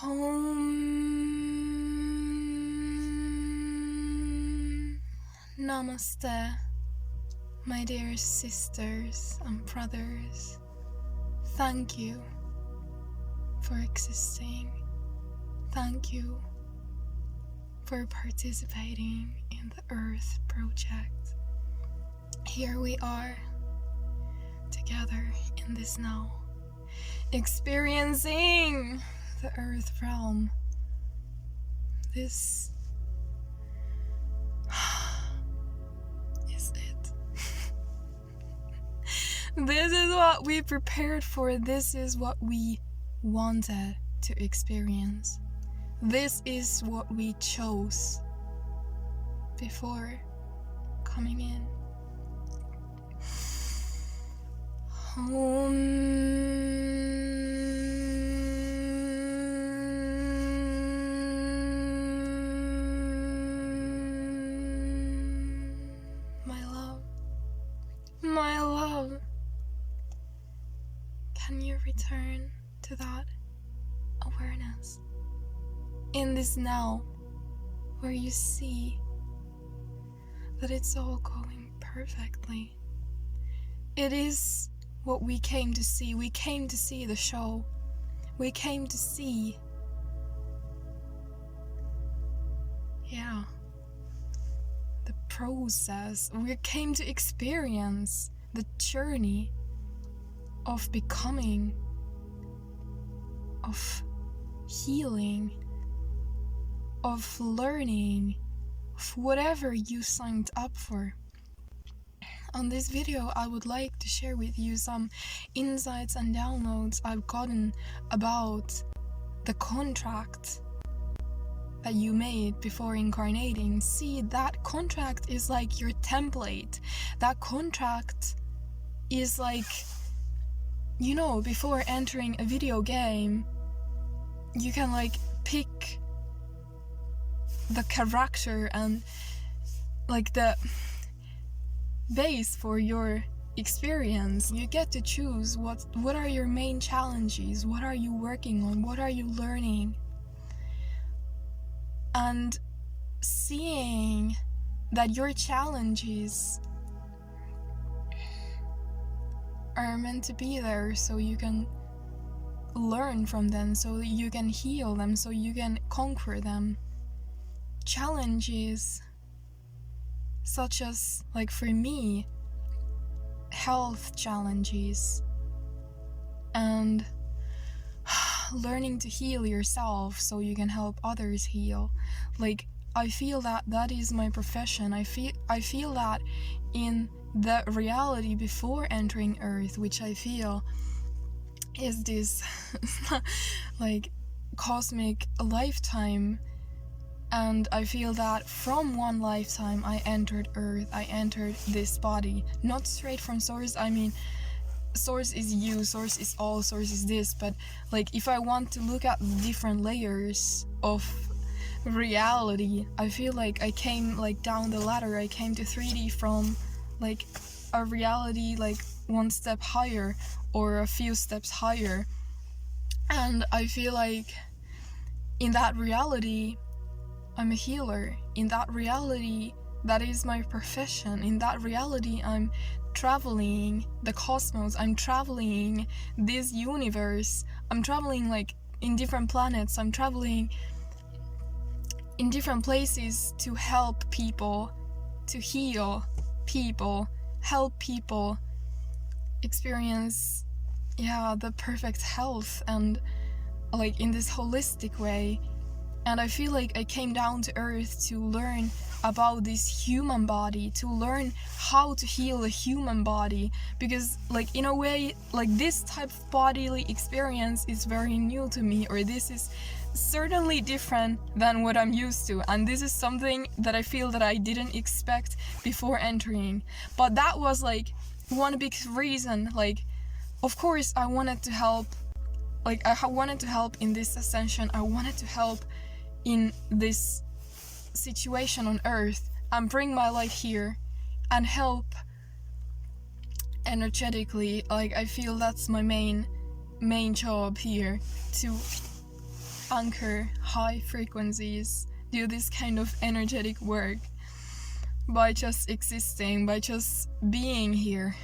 Om Namaste, my dear sisters and brothers. Thank you for existing. Thank you for participating in the Earth Project. Here we are, together in this now, experiencing the Earth realm. This is it. This is what we prepared for. This is what we wanted to experience. This is what we chose before coming in. My love, can you return to that awareness in this now, where you see that it's all going perfectly? It is what we came to see. We came to see the show. We came to see, the process. We came to experience the journey of becoming, of healing, of learning, of whatever you signed up for. On this video, I would like to share with you some insights and downloads I've gotten about the contract that you made before incarnating. See, that contract is like your template. That contract is like, before entering a video game, you can pick the character and the base for your experience. You get to choose what are your main challenges, what are you working on, what are you learning. And seeing that your challenges are meant to be there so you can learn from them, so you can heal them, so you can conquer them. Challenges such as, for me, health challenges and learning to heal yourself so you can help others heal. I feel that is my profession. I feel that in the reality before entering Earth, which I feel is this cosmic lifetime. And I feel that from one lifetime I entered Earth, I entered this body, not straight from Source. I mean, Source is you, Source is all, Source is this, but if I want to look at different layers of reality, I feel like I came down the ladder. I came to 3D from a reality one step higher or a few steps higher. And I feel like in that reality I'm a healer. In that reality, that is my profession. In that reality, I'm traveling the cosmos. I'm traveling this universe. I'm traveling in different planets. I'm traveling in different places to help people, to heal people, help people experience the perfect health and in this holistic way. And I feel like I came down to Earth to learn about this human body, to learn how to heal the human body, because in a way this type of bodily experience is very new to me, or this is certainly different than what I'm used to, and this is something that I feel that I didn't expect before entering. But that was one big reason. Of course I wanted to help. I wanted to help in this ascension. I wanted to help in this situation on Earth and bring my light here and help energetically. I feel that's my main job here, to anchor high frequencies, do this kind of energetic work by just existing, by just being here.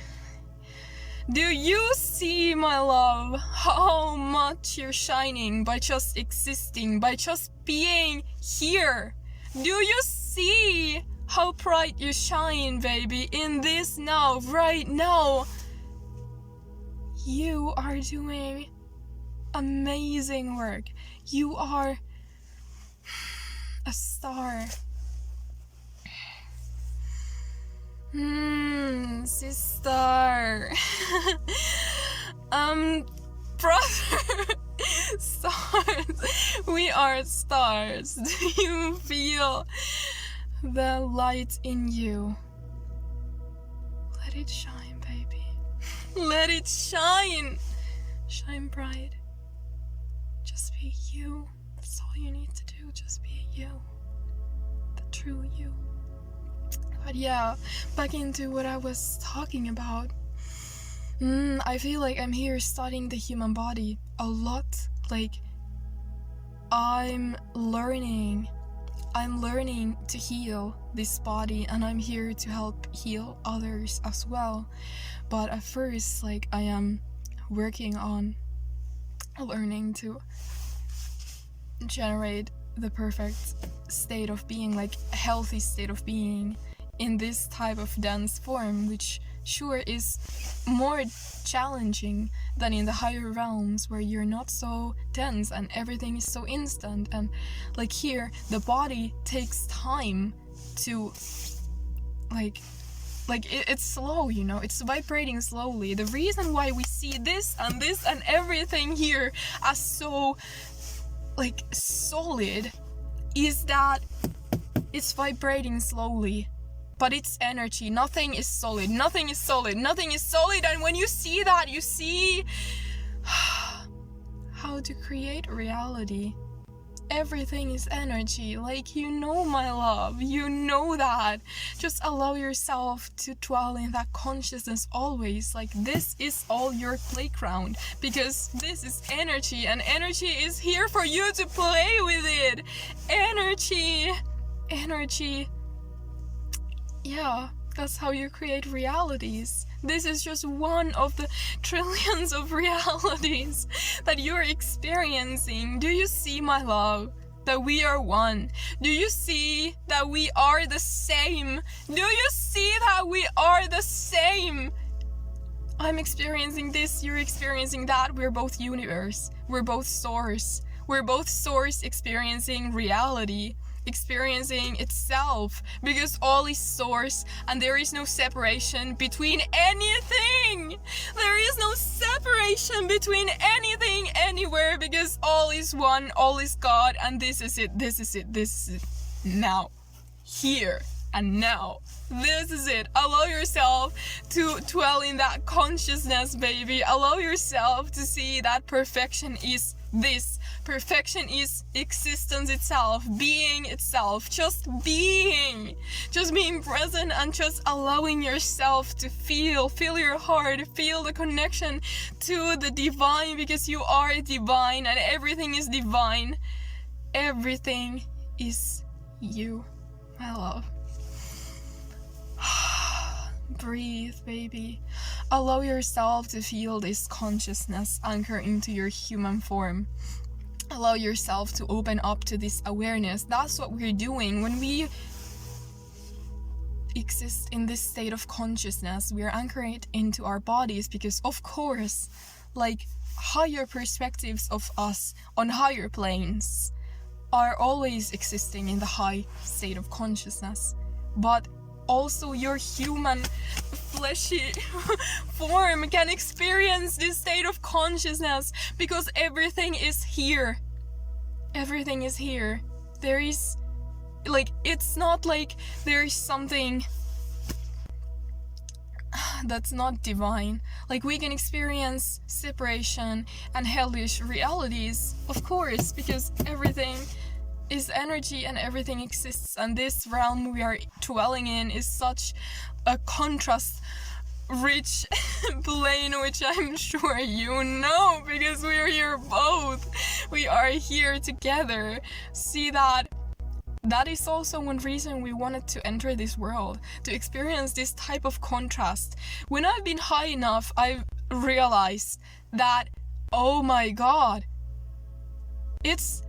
Do you see, my love, how much you're shining by just existing, by just being here? Do you see how bright you shine, baby, in this now, right now? You are doing amazing work. You are a star. Sister. Brother. Stars. We are stars. Do you feel the light in you? Let it shine, baby. Let it shine. Shine bright. Just be you. That's all you need to do. Just be you. The true you. But yeah, back into what I was talking about. I feel like I'm here studying the human body a lot. Like, I'm learning to heal this body, and I'm here to help heal others as well. But at first, like, I am working on learning to generate the perfect state of being, like a healthy state of being in this type of dense form, which sure is more challenging than in the higher realms where you're not so dense and everything is so instant. And like here, the body takes time to it's slow, you know, it's vibrating slowly. The reason why we see this and everything here as so like solid is that it's vibrating slowly. But it's energy. Nothing is solid. Nothing is solid. Nothing is solid. And when you see that, you see how to create reality. Everything is energy. Like, you know, my love. You know that. Just allow yourself to dwell in that consciousness always. Like, this is all your playground. Because this is energy. And energy is here for you to play with it. Energy. Energy. Yeah, that's how you create realities. This is just one of the trillions of realities that you're experiencing. Do you see, my love, that we are one? Do you see that we are the same? Do you see that we are the same? I'm experiencing this, you're experiencing that. We're both universe. We're both source. We're both source experiencing reality. Experiencing itself, because all is source and there is no separation between anything. There is no separation between anything anywhere, because all is one, all is God, and this is it, this is it, this is it now, here and now. This is it. Allow yourself to dwell in that consciousness, baby. Allow yourself to see that perfection is this. Perfection is existence itself, being itself, just being present and just allowing yourself to feel your heart, feel the connection to the divine, because you are divine and everything is divine. Everything is you, my love. Breathe, baby. Allow yourself to feel this consciousness anchor into your human form. Allow yourself to open up to this awareness. That's what we're doing when we exist in this state of consciousness. We are anchored into our bodies because, of course, like, higher perspectives of us on higher planes are always existing in the high state of consciousness. But also your human fleshy form can experience this state of consciousness because everything is here. Everything is here. There is, like, it's not like there is something that's not divine. Like, we can experience separation and hellish realities, of course, because everything is energy and everything exists, and this realm we are dwelling in is such a contrast rich plane, which I'm sure you know because we're here both. We are here together. See that is also one reason we wanted to enter this world, to experience this type of contrast. When I've been high enough, I've realized that, oh my god, it's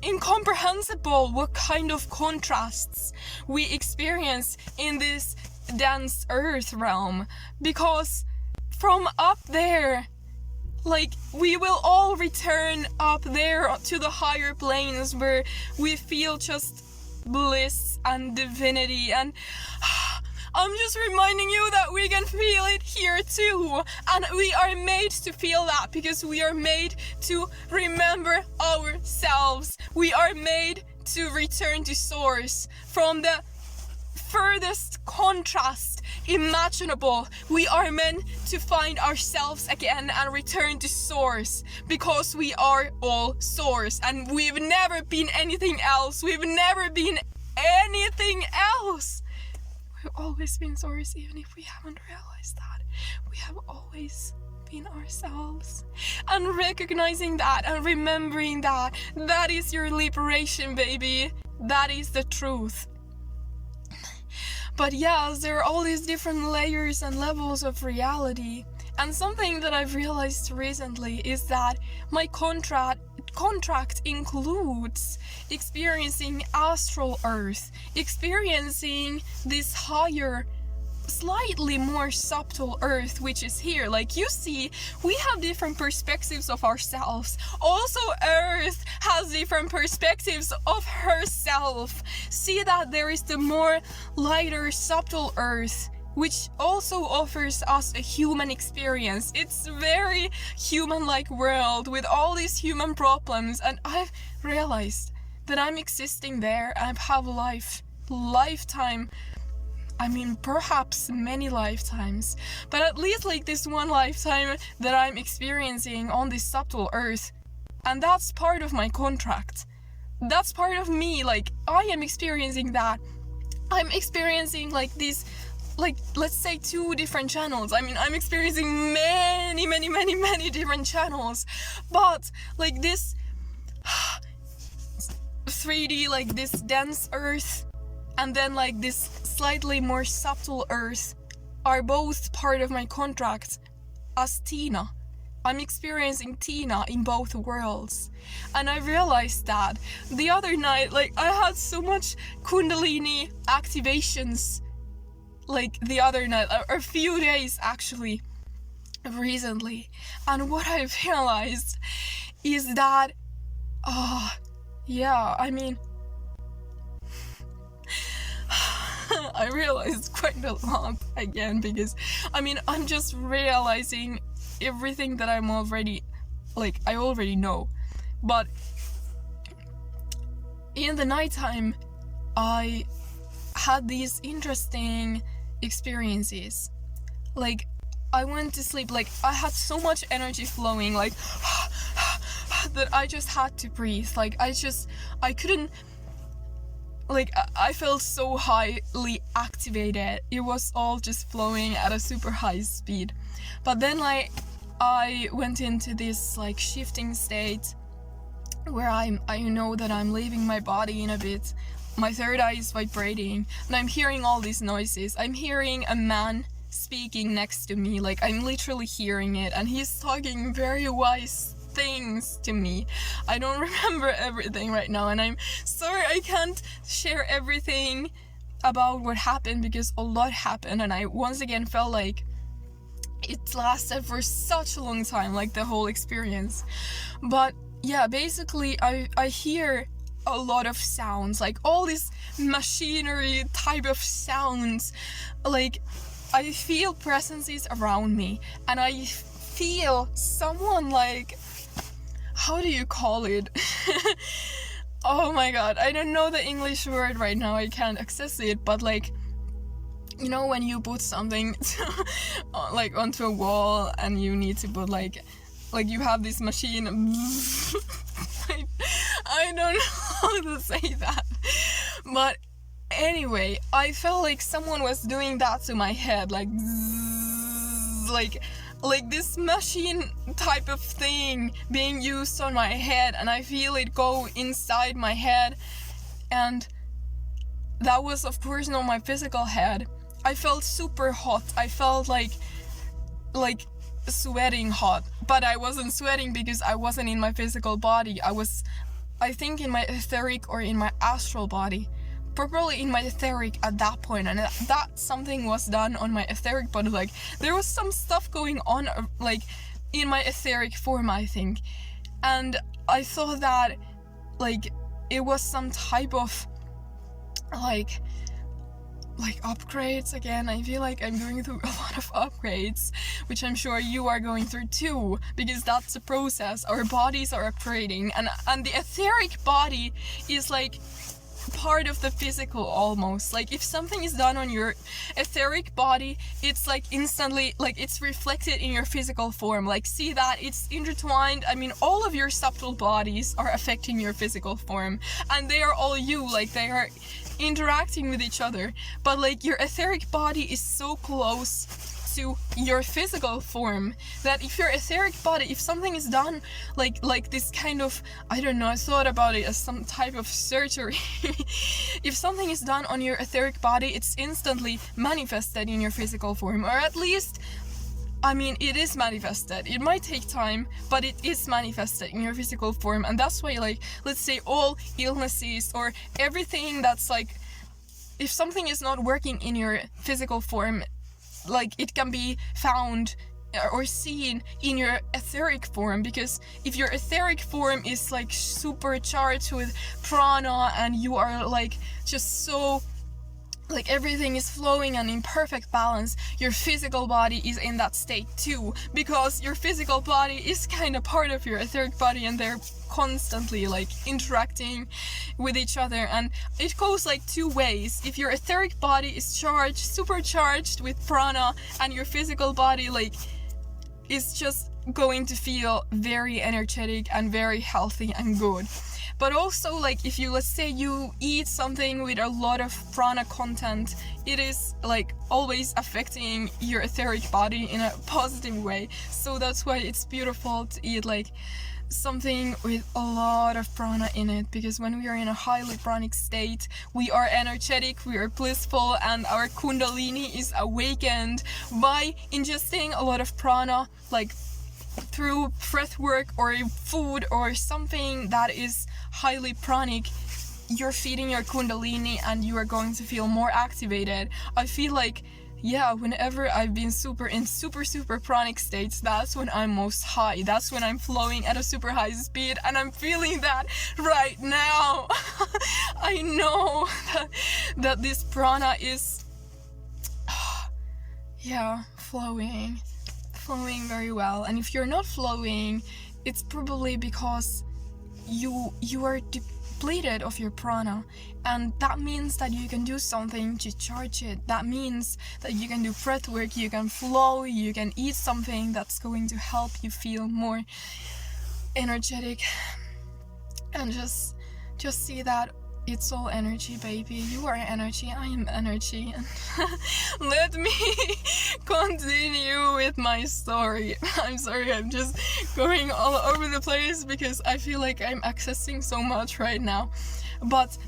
incomprehensible what kind of contrasts we experience in this dense earth realm, because from up there, like, we will all return up there to the higher planes where we feel just bliss and divinity, and I'm just reminding you that we can feel it here too, and we are made to feel that because we are made to remember ourselves. We are made to return to source from the furthest contrast imaginable. We are meant to find ourselves again and return to source, because we are all source, and we've never been anything else. We've never been anything else. We've always been source, even if we haven't realized that. We have always been ourselves. And recognizing that and remembering that, that is your liberation, baby. That is the truth. But yes, there are all these different layers and levels of reality. And something that I've realized recently is that my contract includes experiencing astral earth, experiencing this higher, slightly more subtle earth which is here. Like, you see, we have different perspectives of ourselves. Also, earth has different perspectives of herself. See that there is the more lighter, subtle earth, which also offers us a human experience. It's a very human-like world with all these human problems, and I've realized that I'm existing there. I have lifetime, I mean, perhaps many lifetimes, but at least like this one lifetime that I'm experiencing on this subtle earth. And that's part of my contract. That's part of me. Like, I am experiencing that. I'm experiencing like these, like, let's say 2 different channels. I mean, I'm experiencing many different channels. But like this 3D, like this dense earth, and then like this slightly more subtle earth are both part of my contract as Tina. I'm experiencing Tina in both worlds. And I realized that the other night, like, I had so much Kundalini activations, like the other night, or a few days actually, recently. And what I've realized is that, yeah, I mean, I realized quite a lot again, because I mean, I'm just realizing everything that I'm already, like, I already know. But in the nighttime, I had these interesting experiences. Like, I went to sleep, like, I had so much energy flowing, like, that I just had to breathe. Like, I couldn't, like, I felt so highly activated. It was all just flowing at a super high speed. But then, like, I went into this, like, shifting state where I know that I'm leaving my body in a bit. My third eye is vibrating, and I'm hearing all these noises. I'm hearing a man speaking next to me, like, I'm literally hearing it, and he's talking very wise things to me. I don't remember everything right now, and I'm sorry I can't share everything about what happened, because a lot happened, and I once again felt like it lasted for such a long time, like the whole experience. But yeah, basically I hear a lot of sounds, like all this machinery type of sounds. Like, I feel presences around me, and I feel someone, like, how do you call it? Oh my god, I don't know the English word right now, I can't access it, but like, you know, when you put something like onto a wall and you need to put like you have this machine. I don't know how to say that, but anyway, I felt like someone was doing that to my head, like, like this machine type of thing being used on my head, and I feel it go inside my head. And that was of course not my physical head. I felt super hot. I felt like sweating hot, but I wasn't sweating because I wasn't in my physical body. I was, I think, in my etheric or in my astral body. Probably in my etheric at that point, and that something was done on my etheric body. Like there was some stuff going on like in my etheric form, I think. And I thought that like it was some type of like upgrades again. I feel like I'm going through a lot of upgrades, which I'm sure you are going through too, because that's the process. Our bodies are upgrading, and the etheric body is like part of the physical almost. Like if something is done on your etheric body, it's like instantly, like it's reflected in your physical form. Like see that it's intertwined. I mean, all of your subtle bodies are affecting your physical form, and they are all you, like they are interacting with each other. But like your etheric body is so close to your physical form that if your etheric body, if something is done like this kind of, I don't know, I thought about it as some type of surgery. If something is done on your etheric body, it's instantly manifested in your physical form, or at least, I mean, it is manifested. It might take time, but it is manifested in your physical form. And that's why, like, let's say all illnesses or everything that's like, if something is not working in your physical form, like it can be found or seen in your etheric form. Because if your etheric form is like supercharged with prana and you are like just so, like everything is flowing and in perfect balance, your physical body is in that state too, because your physical body is kind of part of your etheric body, and they're constantly like interacting with each other. And it goes like two ways. If your etheric body is charged, supercharged with prana, and your physical body like is just going to feel very energetic and very healthy and good. But also, like, if you, let's say you eat something with a lot of prana content, it is like always affecting your etheric body in a positive way. So that's why it's beautiful to eat like something with a lot of prana in it, because when we are in a highly pranic state, we are energetic, we are blissful, and our kundalini is awakened by ingesting a lot of prana, like through breath work or food or something that is highly pranic. You're feeding your kundalini and you are going to feel more activated. I feel like, yeah, whenever I've been super pranic states, that's when I'm most high. That's when I'm flowing at a super high speed, and I'm feeling that right now. I know that this prana is flowing very well. And if you're not flowing, it's probably because you are depleted of your prana, and that means that you can do something to charge it. That means that you can do breath work, you can flow, you can eat something that's going to help you feel more energetic, and just see that it's all energy, baby. You are energy, I am energy. And let me continue with my story. I'm sorry, I'm just going all over the place because I feel like I'm accessing so much right now. But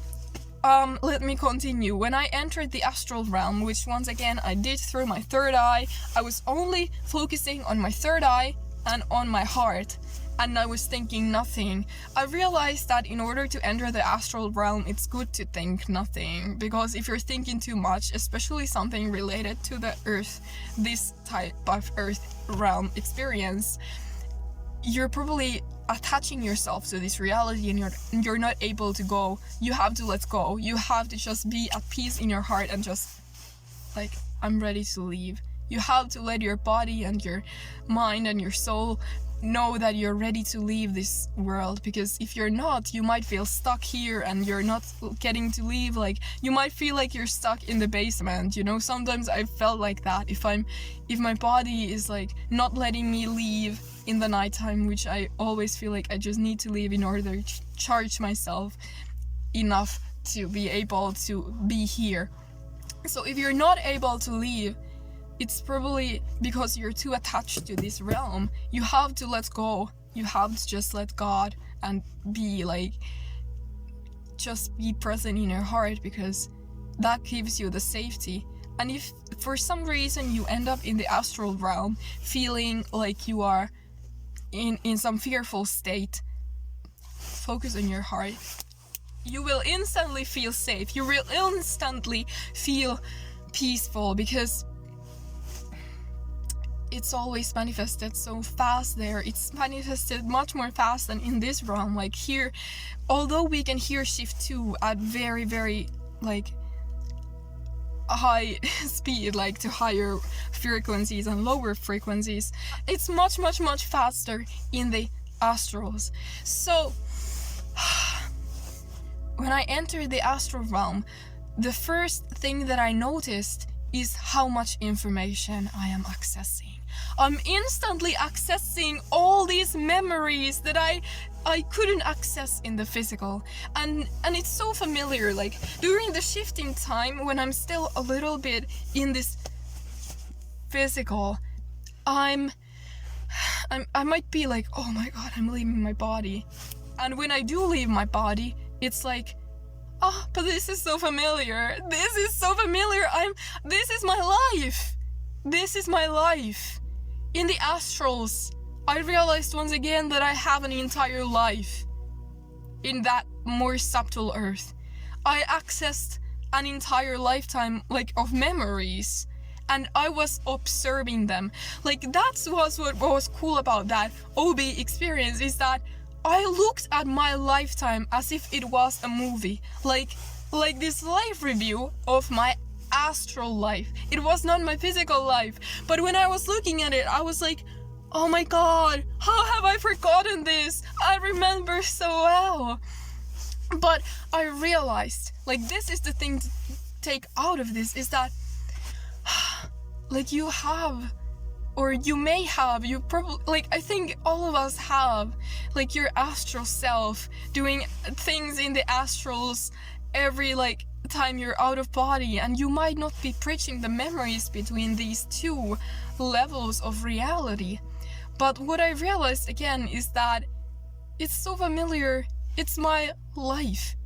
let me continue. When I entered the astral realm, which once again I did through my third eye, I was only focusing on my third eye and on my heart, and I was thinking nothing. I realized that in order to enter the astral realm, it's good to think nothing, because if you're thinking too much, especially something related to the earth, this type of earth realm experience, you're probably attaching yourself to this reality, and you're not able to go. You have to let go. You have to just be at peace in your heart and just like, I'm ready to leave. You have to let your body and your mind and your soul know that you're ready to leave this world, because if you're not, you might feel stuck here and you're not getting to leave. Like, you might feel like you're stuck in the basement, you know. Sometimes I felt like that. If my body is like not letting me leave in the nighttime, which I always feel like I just need to leave in order to charge myself enough to be able to be here. So if you're not able to leave, it's probably because you're too attached to this realm. You have to let go. You have to just let God and be like, just be present in your heart, because that gives you the safety. And if for some reason you end up in the astral realm feeling like you are in some fearful state, focus on your heart. You will instantly feel safe. You will instantly feel peaceful, because it's always manifested so fast there. It's manifested much more fast than in this realm. Like here, although we can hear shift 2 at very, very like high speed, like to higher frequencies and lower frequencies, it's much, much, much faster in the astrals. So when I entered the astral realm, the first thing that I noticed is how much information I am accessing. I'm instantly accessing all these memories that I couldn't access in the physical, and it's so familiar. Like during the shifting time, when I'm still a little bit in this physical, I might be like, oh my god, I'm leaving my body, and when I do leave my body, it's like, oh, but this is so familiar. This is so familiar. This is my life. This is my life. In the astrals, I realized once again that I have an entire life in that more subtle earth. I accessed an entire lifetime like of memories, and I was observing them. Like that's what was cool about that OB experience, is that I looked at my lifetime as if it was a movie, like this life review of my astral life. It was not my physical life, but when I was looking at it, I was like, oh my god, how have I forgotten this? I remember so well. But I realized, like, this is the thing to take out of this, is that like you have, or you may have, you probably, like, I think all of us have, like, your astral self doing things in the astrals every, like, time you're out of body, and you might not be bridging the memories between these two levels of reality. But what I realized again is that it's so familiar. It's my life.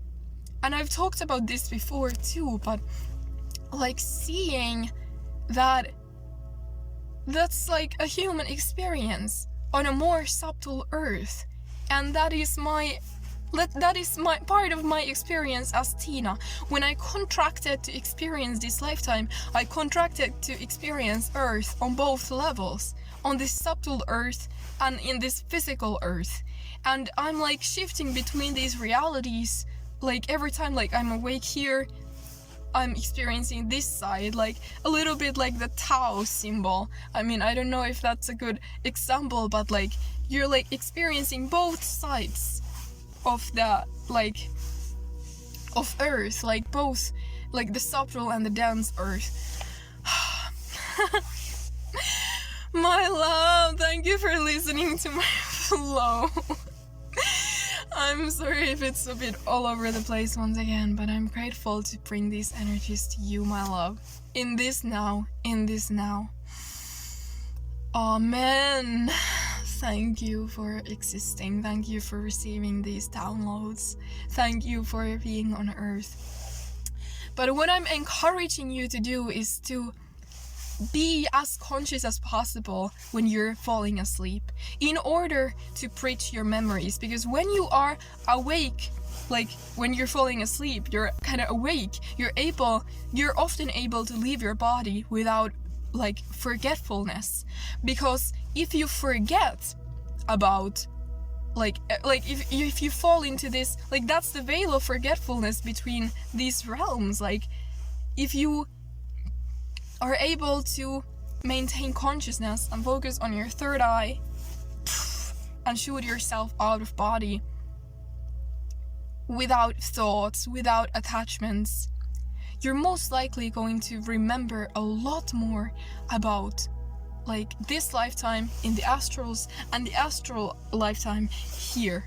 And I've talked about this before too, but like seeing that that's like a human experience on a more subtle earth, and that is my part of my experience as Tina. When I contracted to experience this lifetime, I contracted to experience Earth on both levels, on this subtle Earth and in this physical Earth. And I'm like shifting between these realities, like every time like I'm awake here, I'm experiencing this side, like a little bit like the Tao symbol. I mean, I don't know if that's a good example, but like you're like experiencing both sides of the like of Earth, like both like the subtle and the dense Earth. My love, thank you for listening to my flow. I'm sorry if it's a bit all over the place once again, but I'm grateful to bring these energies to you, my love. In this now. Amen. Thank you for existing. Thank you for receiving these downloads. Thank you for being on Earth. But what I'm encouraging you to do is to be as conscious as possible when you're falling asleep, in order to bridge your memories. Because when you are awake, like when you're falling asleep, you're kind of awake, you're often able to leave your body without like forgetfulness. Because if you forget about like if you fall into this, like that's the veil of forgetfulness between these realms. Like if you are able to maintain consciousness and focus on your third eye and shoot yourself out of body without thoughts, without attachments, you're most likely going to remember a lot more about like this lifetime in the astrals and the astral lifetime here.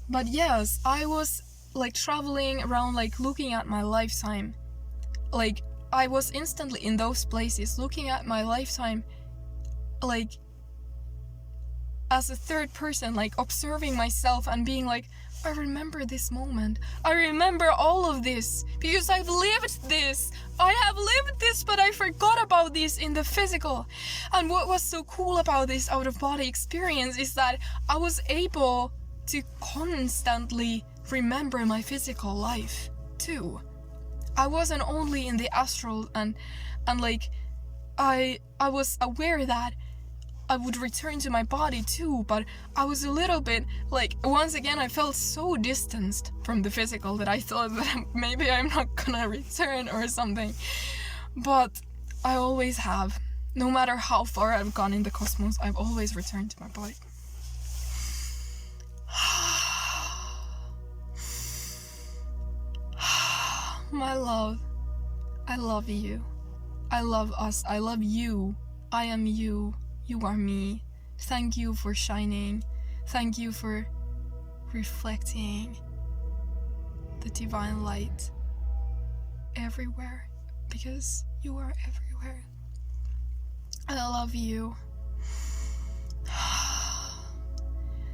But yes, I was like traveling around, like looking at my lifetime, like I was instantly in those places looking at my lifetime like as a third person, like observing myself and being like, I remember this moment. I remember all of this because I've lived this. I have lived this, but I forgot about this in the physical. And what was so cool about this out-of-body experience is that I was able to constantly remember my physical life too. I wasn't only in the astral and like I was aware that I would return to my body too, but I was a little bit like, once again I felt so distanced from the physical that I thought that maybe I'm not gonna return or something. But I always have. No matter how far I've gone in the cosmos, I've always returned to my body. My love, I love you. I love us. I love you. I am you. You are me. Thank you for shining. Thank you for reflecting the divine light everywhere, because you are everywhere. I love you.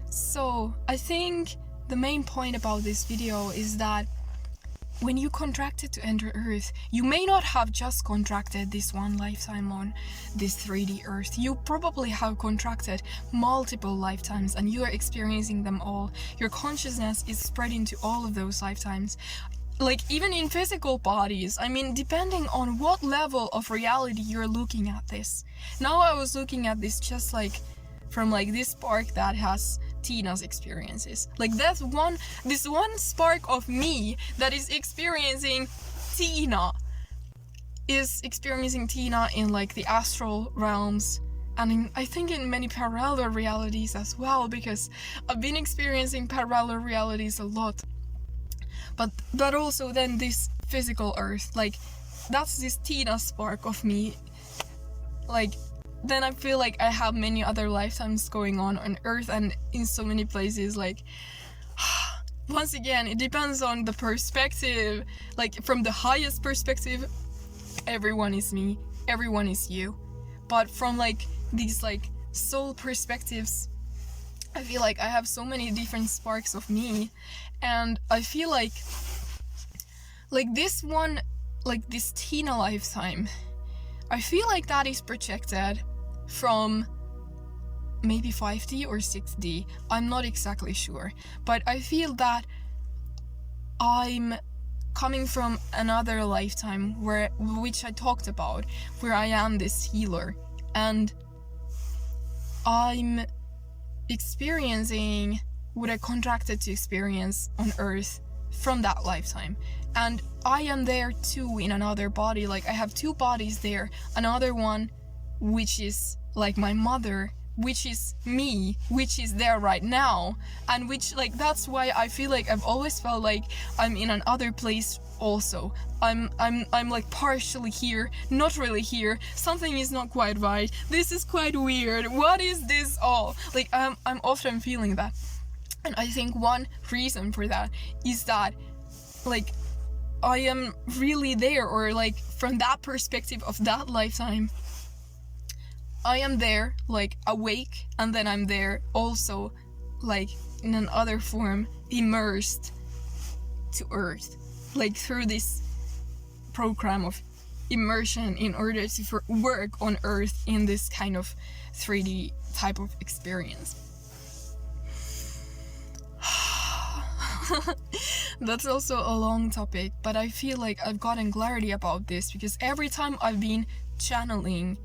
So, I think the main point about this video is that when you contracted to enter Earth, you may not have just contracted this one lifetime on this 3D Earth. You probably have contracted multiple lifetimes and you are experiencing them all. Your consciousness is spreading to all of those lifetimes. Like, even in physical bodies, I mean, depending on what level of reality you're looking at this. Now I was looking at this just like from like this spark that has Tina's experiences. Like this one spark of me that is experiencing Tina in like the astral realms, and I think in many parallel realities as well, because I've been experiencing parallel realities a lot. But also then this physical Earth, like that's this Tina spark of me. Like then I feel like I have many other lifetimes going on Earth and in so many places. Like, once again, it depends on the perspective. Like, from the highest perspective, everyone is me, everyone is you. But from like these like soul perspectives, I feel like I have so many different sparks of me, and I feel like this one, like this Tina lifetime, I feel like that is projected from maybe 5D or 6D. I'm not exactly sure, but I feel that I'm coming from another lifetime which I talked about, where I am this healer, and I'm experiencing what I contracted to experience on Earth from that lifetime. And I am there too in another body. Like, I have two bodies there. Another one which is like my mother, which is me, which is there right now, and which, like, that's why I feel like I've always felt like I'm in another place also. I'm like partially here, not really here. Something is not quite right. This is quite weird. What is this all? Like, I'm often feeling that. And I think one reason for that is that, like, I am really there, or like from that perspective of that lifetime, I am there, like, awake, and then I'm there also, like, in another form, immersed to Earth, like, through this program of immersion in order to work on Earth in this kind of 3D type of experience. That's also a long topic, but I feel like I've gotten clarity about this because every time I've been channeling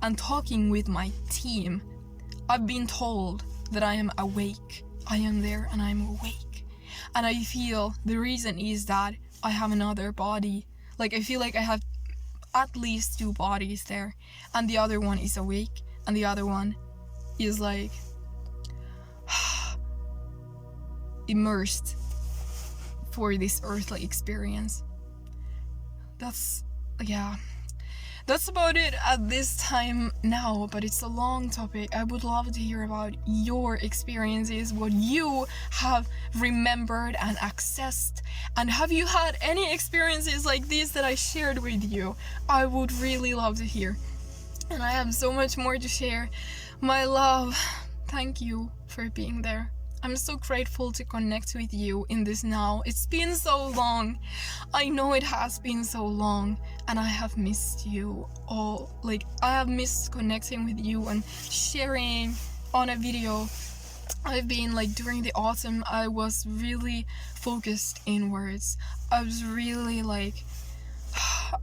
and talking with my team, I've been told that I am awake. I am there and I'm awake. And I feel the reason is that I have another body. Like, I feel like I have at least two bodies there, and the other one is awake, and the other one is like immersed for this earthly experience. that's about it at this time now, but it's a long topic. I would love to hear about your experiences, what you have remembered and accessed, and have you had any experiences like these that I shared with you? I would really love to hear. And I have so much more to share. My love, thank you for being there. I'm so grateful to connect with you in this now. It's been so long. I know it has been so long, and I have missed you all. Like, I have missed connecting with you and sharing on a video. I've been like, during the autumn, I was really focused inwards. I was really like,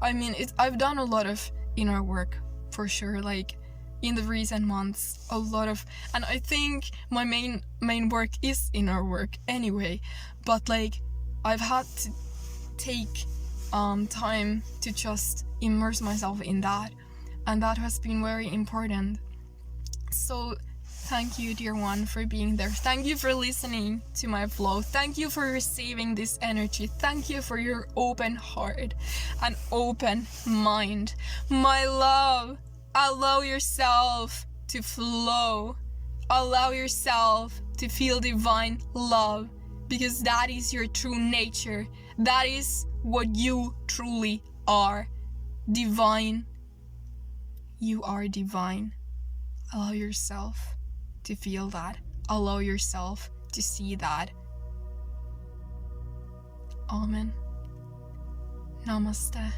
I've done a lot of inner work for sure, like in the recent months, a lot of, and I think my main work is inner work anyway, but like I've had to take time to just immerse myself in that, and that has been very important. So thank you, dear one, for being there. Thank you for listening to my flow. Thank you for receiving this energy. Thank you for your open heart and open mind. My love, allow yourself to flow. Allow yourself to feel divine love, because that is your true nature. That is what you truly are. Divine. You are divine. Allow yourself to feel that. Allow yourself to see that. Amen. Namaste.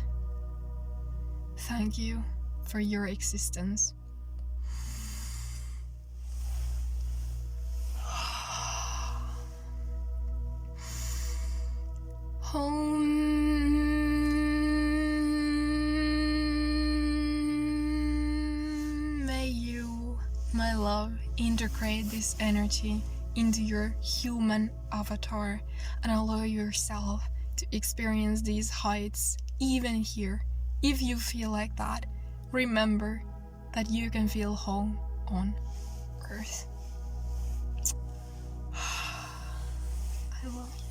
Thank you for your existence. May you, my love, integrate this energy into your human avatar and allow yourself to experience these heights even here. If you feel like that, remember that you can feel home on Earth. I love you.